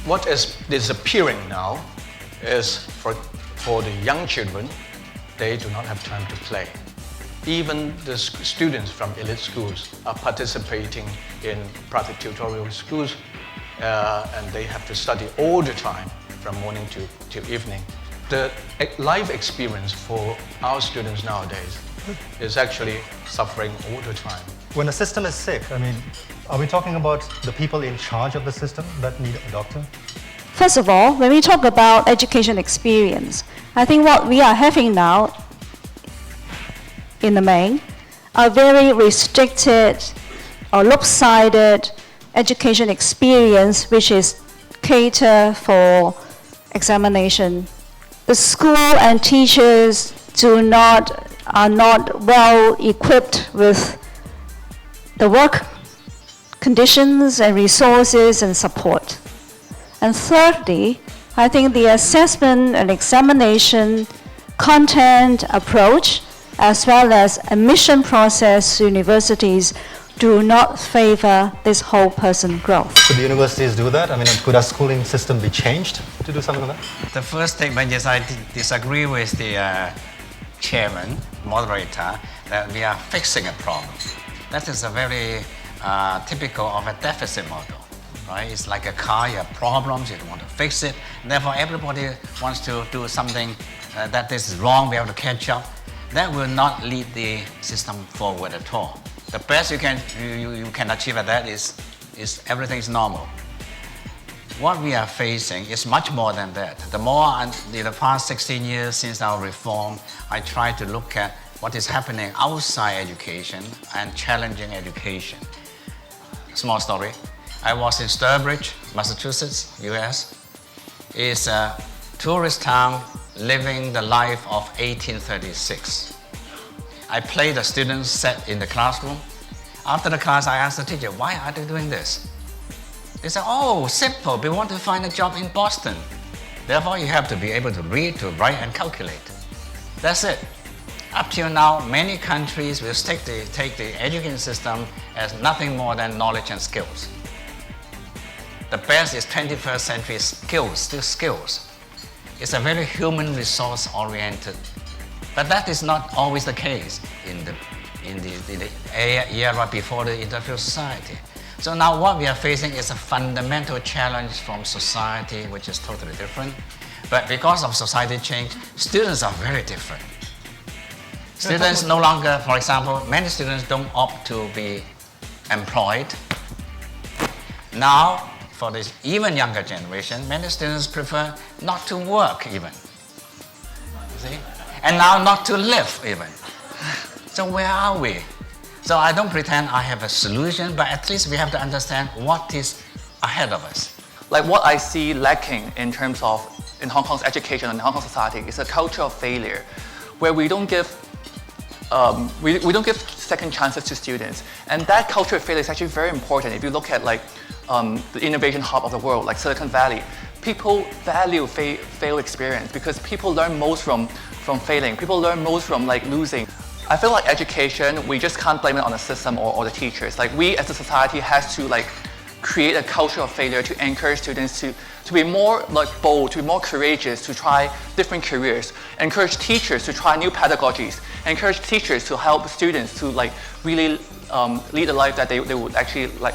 What is disappearing now is for the young children, they do not have time to play. Even the students from elite schools are participating in private tutorial schools, and they have to study all the time from morning to evening. The life experience for our students nowadays is actually suffering all the time. When the system is sick, I mean, are we talking about the people in charge of the system that need a doctor? First of all, when we talk about education experience, I think what we are having now, in the main, are very restricted or lopsided education experience, which is cater for examination. The school and teachers are not well equipped with the work conditions and resources and support. And thirdly, I think the assessment and examination content approach, as well as admission process to universities, do not favor this whole person growth. Could the universities do that? I mean, could our schooling system be changed to do something like that? The first statement is I disagree with the chairman, moderator, that we are fixing a problem. That is a very typical of a deficit model, right? It's like a car, you have problems, you want to fix it, and therefore everybody wants to do something that this is wrong, we have to catch up. That will not lead the system forward at all. The best you can achieve at that is everything is normal. What we are facing is much more than that. The more in the past 16 years since our reform, I try to look at what is happening outside education and challenging education. Small story. I was in Sturbridge, Massachusetts, US. It's a tourist town living the life of 1836. I played a student set in the classroom. After the class, I asked the teacher, why are they doing this? They said, oh, simple, we want to find a job in Boston. Therefore, you have to be able to read, to write, and calculate. That's it. Up till now, many countries will take the education system as nothing more than knowledge and skills. The best is 21st century skills, still skills. It's a very human resource oriented. But that is not always the case in the era before the industrial society. So now what we are facing is a fundamental challenge from society, which is totally different. But because of society change, students are very different. Students no longer, for example, many students don't opt to be employed. Now, for this even younger generation, many students prefer not to work even. See? And now not to live even. So where are we? So I don't pretend I have a solution, but at least we have to understand what is ahead of us. Like what I see lacking in terms of in Hong Kong's education and Hong Kong society is a culture of failure, where we don't give we don't give second chances to students, and that culture of failure is actually very important. If you look at like the innovation hub of the world, like Silicon Valley, people value fail experience because people learn most from failing. People learn most from like losing. I feel like education, we just can't blame it on the system or the teachers. Like we as a society has to like create a culture of failure to encourage students to be more like bold, to be more courageous, to try different careers, encourage teachers to try new pedagogies, encourage teachers to help students to like really lead a life that they would actually like.